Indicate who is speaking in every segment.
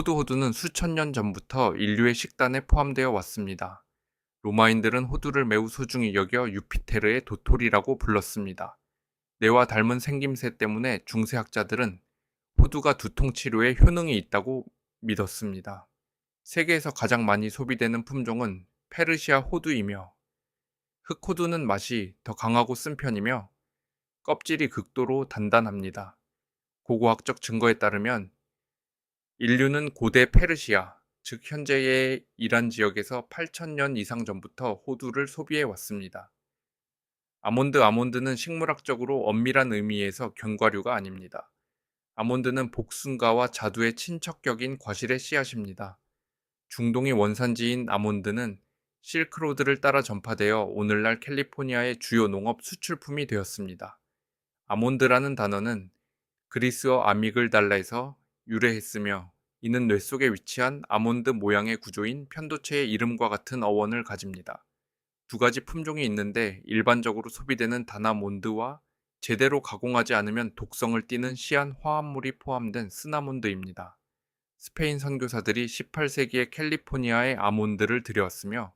Speaker 1: 호두는 수천 년 전부터 인류의 식단에 포함되어 왔습니다. 로마인들은 호두를 매우 소중히 여겨 유피테르의 도토리라고 불렀습니다. 뇌와 닮은 생김새 때문에 중세학자들은 호두가 두통 치료에 효능이 있다고 믿었습니다. 세계에서 가장 많이 소비되는 품종은 페르시아 호두이며, 흑호두는 맛이 더 강하고 쓴 편이며 껍질이 극도로 단단합니다. 고고학적 증거에 따르면 인류는 고대 페르시아, 즉 현재의 이란 지역에서 8,000년 이상 전부터 호두를 소비해 왔습니다. 아몬드는 식물학적으로 엄밀한 의미에서 견과류가 아닙니다. 아몬드는 복숭아와 자두의 친척격인 과실의 씨앗입니다. 중동의 원산지인 아몬드는 실크로드를 따라 전파되어 오늘날 캘리포니아의 주요 농업 수출품이 되었습니다. 아몬드라는 단어는 그리스어 아미글달라에서 유래했으며, 이는 뇌 속에 위치한 아몬드 모양의 구조인 편도체의 이름과 같은 어원을 가집니다. 두 가지 품종이 있는데 일반적으로 소비되는 다나몬드와 제대로 가공하지 않으면 독성을 띠는 시안 화합물이 포함된 쓰나몬드입니다. 스페인 선교사들이 18세기에 캘리포니아에 아몬드를 들여왔으며,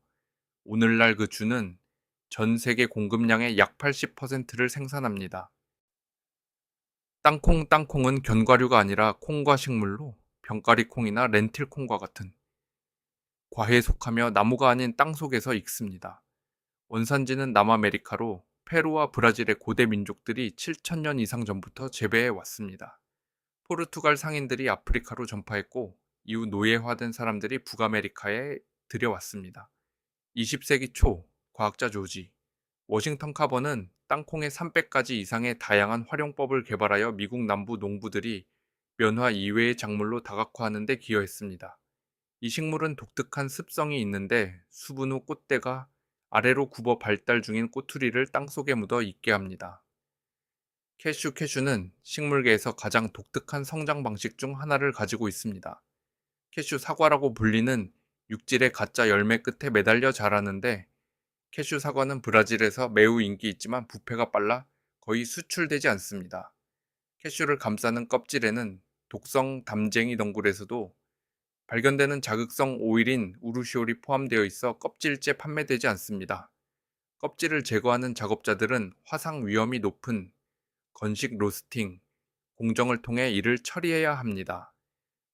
Speaker 1: 오늘날 그 주는 전 세계 공급량의 약 80%를 생산합니다. 땅콩은 견과류가 아니라 콩과 식물로 병가리콩이나 렌틸콩과 같은 과회에 속하며 나무가 아닌 땅 속에서 익습니다. 원산지는 남아메리카로 페루와 브라질의 고대 민족들이 7,000년 이상 전부터 재배해 왔습니다. 포르투갈 상인들이 아프리카로 전파했고, 이후 노예화된 사람들이 북아메리카에 들여왔습니다. 20세기 초 과학자 조지 워싱턴 카버는 땅콩의 300가지 이상의 다양한 활용법을 개발하여 미국 남부 농부들이 면화 이외의 작물로 다각화하는 데 기여했습니다. 이 식물은 독특한 습성이 있는데 수분 후 꽃대가 아래로 굽어 발달 중인 꼬투리를 땅속에 묻어 있게 합니다. 캐슈는 식물계에서 가장 독특한 성장 방식 중 하나를 가지고 있습니다. 캐슈 사과라고 불리는 육질의 가짜 열매 끝에 매달려 자라는데, 캐슈 사과는 브라질에서 매우 인기 있지만 부패가 빨라 거의 수출되지 않습니다. 캐슈를 감싸는 껍질에는 독성 담쟁이 덩굴에서도 발견되는 자극성 오일인 우르시올이 포함되어 있어 껍질째 판매되지 않습니다. 껍질을 제거하는 작업자들은 화상 위험이 높은 건식 로스팅 공정을 통해 이를 처리해야 합니다.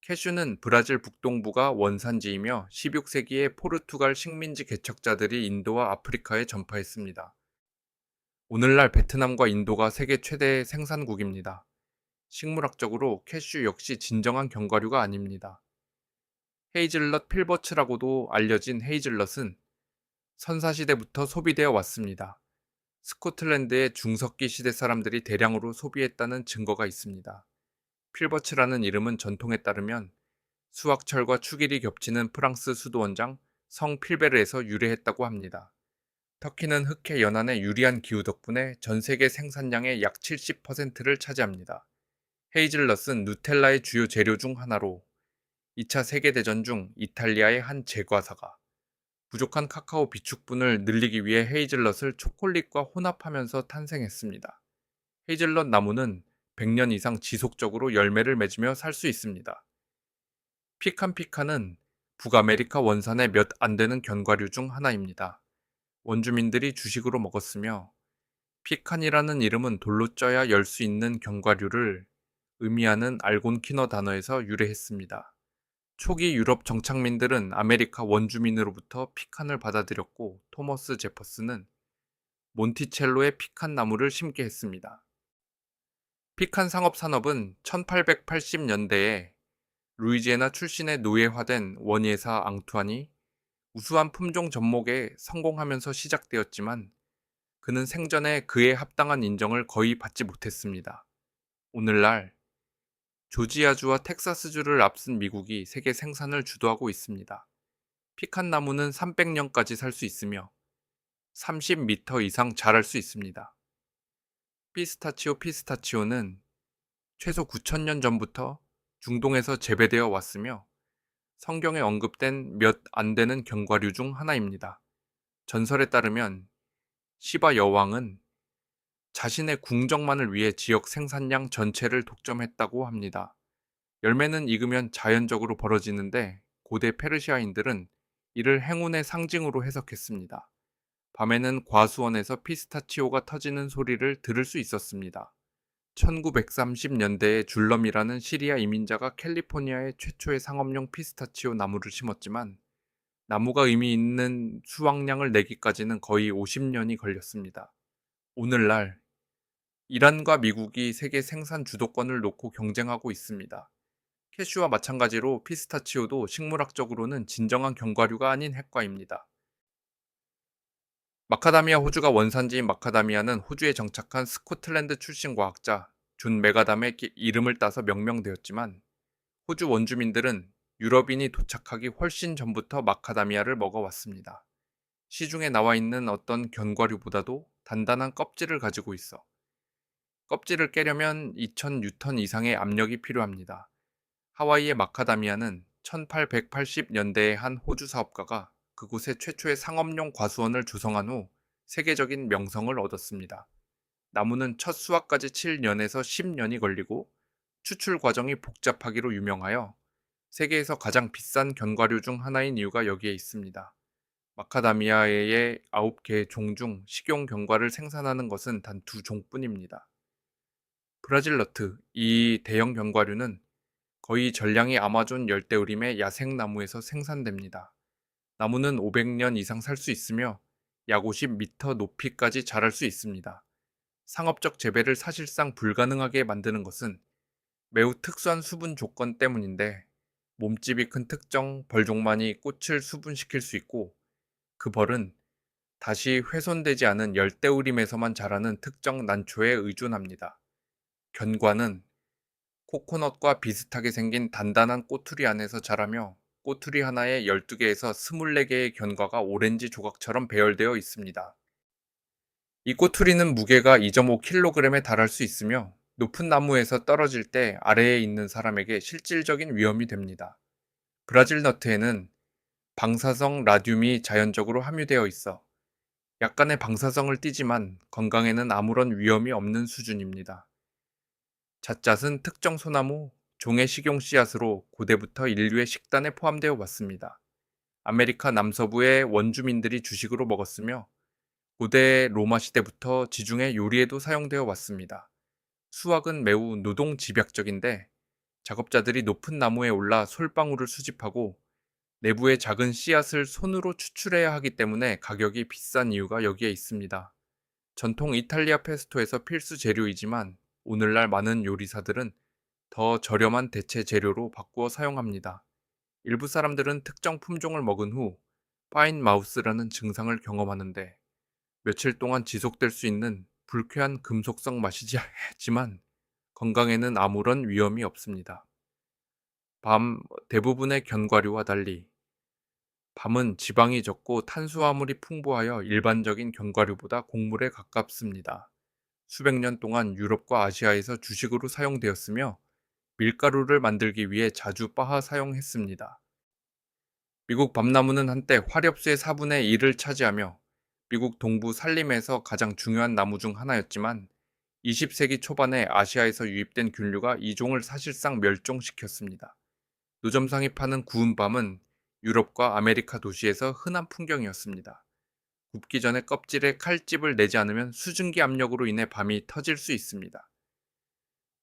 Speaker 1: 캐슈는 브라질 북동부가 원산지이며 16세기에 포르투갈 식민지 개척자들이 인도와 아프리카에 전파했습니다. 오늘날 베트남과 인도가 세계 최대 생산국입니다. 식물학적으로 캐슈 역시 진정한 견과류가 아닙니다. 헤이즐넛 필버츠라고도 알려진 헤이즐넛은 선사시대부터 소비되어 왔습니다. 스코틀랜드의 중석기 시대 사람들이 대량으로 소비했다는 증거가 있습니다. 필버츠라는 이름은 전통에 따르면 수확철과 축일이 겹치는 프랑스 수도 원장 성 필베르에서 유래했다고 합니다. 터키는 흑해 연안의 유리한 기후 덕분에 전 세계 생산량의 약 70%를 차지합니다. 헤이즐넛은 누텔라의 주요 재료 중 하나로 2차 세계대전 중 이탈리아의 한 제과사가 부족한 카카오 비축분을 늘리기 위해 헤이즐넛을 초콜릿과 혼합하면서 탄생했습니다. 헤이즐넛 나무는 100년 이상 지속적으로 열매를 맺으며 살 수 있습니다. 피칸은 북아메리카 원산의 몇 안 되는 견과류 중 하나입니다. 원주민들이 주식으로 먹었으며, 피칸이라는 이름은 돌로 쪄야 열 수 있는 견과류를 의미하는 알곤키너 단어에서 유래했습니다. 초기 유럽 정착민들은 아메리카 원주민으로부터 피칸을 받아들였고, 토머스 제퍼슨은 몬티첼로의 피칸 나무를 심게 했습니다. 피칸 상업산업은 1880년대에 루이지애나 출신의 노예화된 원예사 앙투안이 우수한 품종 접목에 성공하면서 시작되었지만, 그는 생전에 그에 합당한 인정을 거의 받지 못했습니다. 오늘날 조지아주와 텍사스주를 앞선 미국이 세계 생산을 주도하고 있습니다. 피칸 나무는 300년까지 살 수 있으며 30m 이상 자랄 수 있습니다. 피스타치오는 최소 9,000년 전부터 중동에서 재배되어 왔으며, 성경에 언급된 몇 안 되는 견과류 중 하나입니다. 전설에 따르면 시바 여왕은 자신의 궁정만을 위해 지역 생산량 전체를 독점했다고 합니다. 열매는 익으면 자연적으로 벌어지는데 고대 페르시아인들은 이를 행운의 상징으로 해석했습니다. 밤에는 과수원에서 피스타치오가 터지는 소리를 들을 수 있었습니다. 1930년대에 줄럼이라는 시리아 이민자가 캘리포니아의 최초의 상업용 피스타치오 나무를 심었지만 나무가 의미 있는 수확량을 내기까지는 거의 50년이 걸렸습니다. 오늘날 이란과 미국이 세계 생산 주도권을 놓고 경쟁하고 있습니다. 캐슈와 마찬가지로 피스타치오도 식물학적으로는 진정한 견과류가 아닌 핵과입니다. 마카다미아 호주가 원산지인 마카다미아는 호주에 정착한 스코틀랜드 출신 과학자 존 메가담의 이름을 따서 명명되었지만 호주 원주민들은 유럽인이 도착하기 훨씬 전부터 마카다미아를 먹어왔습니다. 시중에 나와 있는 어떤 견과류보다도 단단한 껍질을 가지고 있어 껍질을 깨려면 2000뉴턴 이상의 압력이 필요합니다. 하와이의 마카다미아는 1880년대에 한 호주 사업가가 그곳에 최초의 상업용 과수원을 조성한 후 세계적인 명성을 얻었습니다. 나무는 첫 수확까지 7년에서 10년이 걸리고 추출 과정이 복잡하기로 유명하여 세계에서 가장 비싼 견과류 중 하나인 이유가 여기에 있습니다. 마카다미아의 9개의 종 중 식용 견과를 생산하는 것은 단 2종뿐입니다. 브라질 너트, 이 대형 견과류는 거의 전량이 아마존 열대우림의 야생나무에서 생산됩니다. 나무는 500년 이상 살 수 있으며 약 50m 높이까지 자랄 수 있습니다. 상업적 재배를 사실상 불가능하게 만드는 것은 매우 특수한 수분 조건 때문인데 몸집이 큰 특정 벌종만이 꽃을 수분시킬 수 있고 그 벌은 다시 훼손되지 않은 열대우림에서만 자라는 특정 난초에 의존합니다. 견과는 코코넛과 비슷하게 생긴 단단한 꼬투리 안에서 자라며 꼬투리 하나에 12개에서 24개의 견과가 오렌지 조각처럼 배열되어 있습니다. 이 꼬투리는 무게가 2.5kg에 달할 수 있으며 높은 나무에서 떨어질 때 아래에 있는 사람에게 실질적인 위험이 됩니다. 브라질 너트에는 방사성 라듐이 자연적으로 함유되어 있어 약간의 방사성을 띠지만 건강에는 아무런 위험이 없는 수준입니다. 잣잣은 특정 소나무, 종의 식용 씨앗으로 고대부터 인류의 식단에 포함되어 왔습니다. 아메리카 남서부의 원주민들이 주식으로 먹었으며 고대 로마 시대부터 지중해 요리에도 사용되어 왔습니다. 수확은 매우 노동 집약적인데 작업자들이 높은 나무에 올라 솔방울을 수집하고 내부의 작은 씨앗을 손으로 추출해야 하기 때문에 가격이 비싼 이유가 여기에 있습니다. 전통 이탈리아 페스토에서 필수 재료이지만 오늘날 많은 요리사들은 더 저렴한 대체 재료로 바꾸어 사용합니다. 일부 사람들은 특정 품종을 먹은 후 파인 마우스라는 증상을 경험하는데 며칠 동안 지속될 수 있는 불쾌한 금속성 맛이지만 건강에는 아무런 위험이 없습니다. 대부분의 견과류와 달리 밤은 지방이 적고 탄수화물이 풍부하여 일반적인 견과류보다 곡물에 가깝습니다. 수백 년 동안 유럽과 아시아에서 주식으로 사용되었으며 밀가루를 만들기 위해 자주 빻아 사용했습니다. 미국 밤나무는 한때 화렵수의 4분의 1을 차지하며 미국 동부 산림에서 가장 중요한 나무 중 하나였지만 20세기 초반에 아시아에서 유입된 균류가 이 종을 사실상 멸종시켰습니다. 노점상이 파는 구운 밤은 유럽과 아메리카 도시에서 흔한 풍경이었습니다. 굽기 전에 껍질에 칼집을 내지 않으면 수증기 압력으로 인해 밤이 터질 수 있습니다.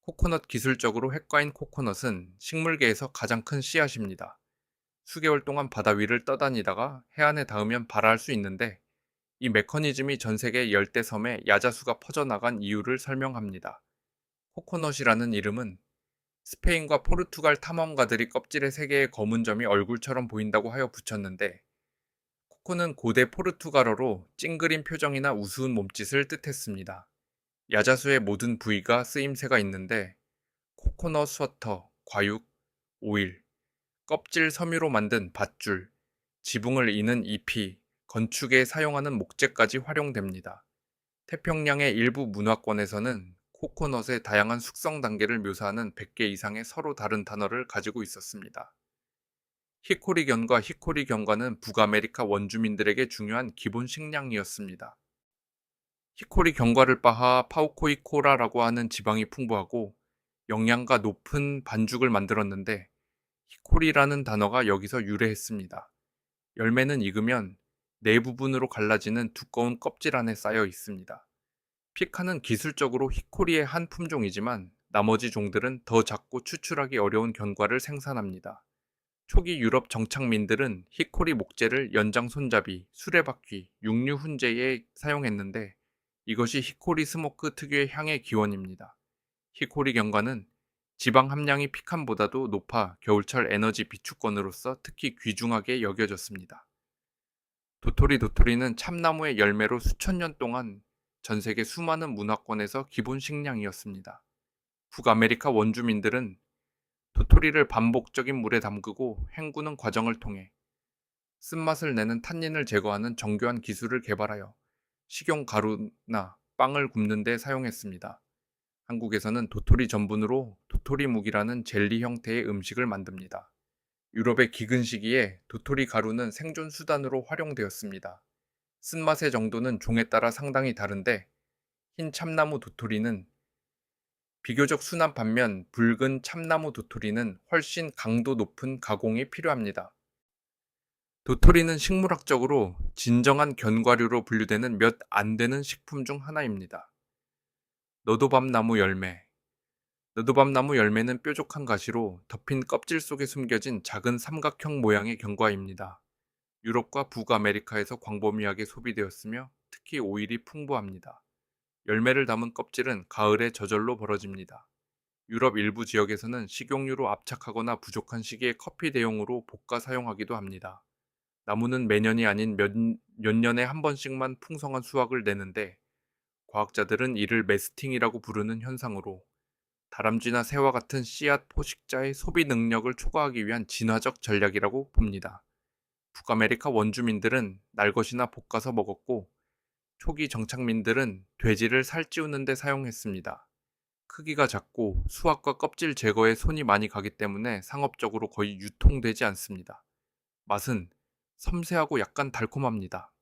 Speaker 1: 코코넛 기술적으로 핵과인 코코넛은 식물계에서 가장 큰 씨앗입니다. 수개월 동안 바다 위를 떠다니다가 해안에 닿으면 발화할 수 있는데 이 메커니즘이 전 세계 열대섬에 야자수가 퍼져나간 이유를 설명합니다. 코코넛이라는 이름은 스페인과 포르투갈 탐험가들이 껍질에 세 개의 검은 점이 얼굴처럼 보인다고 하여 붙였는데 코코는 고대 포르투갈어로 찡그린 표정이나 우스운 몸짓을 뜻했습니다. 야자수의 모든 부위가 쓰임새가 있는데 코코넛 워터, 과육, 오일, 껍질 섬유로 만든 밧줄, 지붕을 이는 잎이 건축에 사용하는 목재까지 활용됩니다. 태평양의 일부 문화권에서는 코코넛의 다양한 숙성 단계를 묘사하는 100개 이상의 서로 다른 단어를 가지고 있었습니다. 히코리견과 히코리견과는 북아메리카 원주민들에게 중요한 기본 식량이었습니다. 히코리 견과를 빻아 파우코이코라라고 하는 지방이 풍부하고 영양가 높은 반죽을 만들었는데 히코리라는 단어가 여기서 유래했습니다. 열매는 익으면 네 부분으로 갈라지는 두꺼운 껍질 안에 쌓여 있습니다. 피카는 기술적으로 히코리의 한 품종이지만 나머지 종들은 더 작고 추출하기 어려운 견과를 생산합니다. 초기 유럽 정착민들은 히코리 목재를 연장 손잡이, 수레바퀴, 육류 훈제에 사용했는데 이것이 히코리 스모크 특유의 향의 기원입니다. 히코리 견과는 지방 함량이 피칸보다도 높아 겨울철 에너지 비축권으로서 특히 귀중하게 여겨졌습니다. 도토리는 참나무의 열매로 수천 년 동안 전 세계 수많은 문화권에서 기본 식량이었습니다. 북아메리카 원주민들은 도토리를 반복적인 물에 담그고 헹구는 과정을 통해 쓴맛을 내는 탄닌을 제거하는 정교한 기술을 개발하여 식용 가루나 빵을 굽는 데 사용했습니다. 한국에서는 도토리 전분으로 도토리묵이라는 젤리 형태의 음식을 만듭니다. 유럽의 기근 시기에 도토리 가루는 생존 수단으로 활용되었습니다. 쓴맛의 정도는 종에 따라 상당히 다른데 흰 참나무 도토리는 비교적 순한 반면 붉은 참나무 도토리는 훨씬 강도 높은 가공이 필요합니다. 도토리는 식물학적으로 진정한 견과류로 분류되는 몇 안 되는 식품 중 하나입니다. 너도밤나무 열매. 너도밤나무 열매는 뾰족한 가시로 덮인 껍질 속에 숨겨진 작은 삼각형 모양의 견과입니다. 유럽과 북아메리카에서 광범위하게 소비되었으며 특히 오일이 풍부합니다. 열매를 담은 껍질은 가을에 저절로 벌어집니다. 유럽 일부 지역에서는 식용유로 압착하거나 부족한 시기에 커피 대용으로 볶아 사용하기도 합니다. 나무는 매년이 아닌 몇 년에 한 번씩만 풍성한 수확을 내는데 과학자들은 이를 메스팅이라고 부르는 현상으로 다람쥐나 새와 같은 씨앗 포식자의 소비 능력을 초과하기 위한 진화적 전략이라고 봅니다. 북아메리카 원주민들은 날것이나 볶아서 먹었고 초기 정착민들은 돼지를 살찌우는 데 사용했습니다. 크기가 작고 수확과 껍질 제거에 손이 많이 가기 때문에 상업적으로 거의 유통되지 않습니다. 맛은 섬세하고 약간 달콤합니다.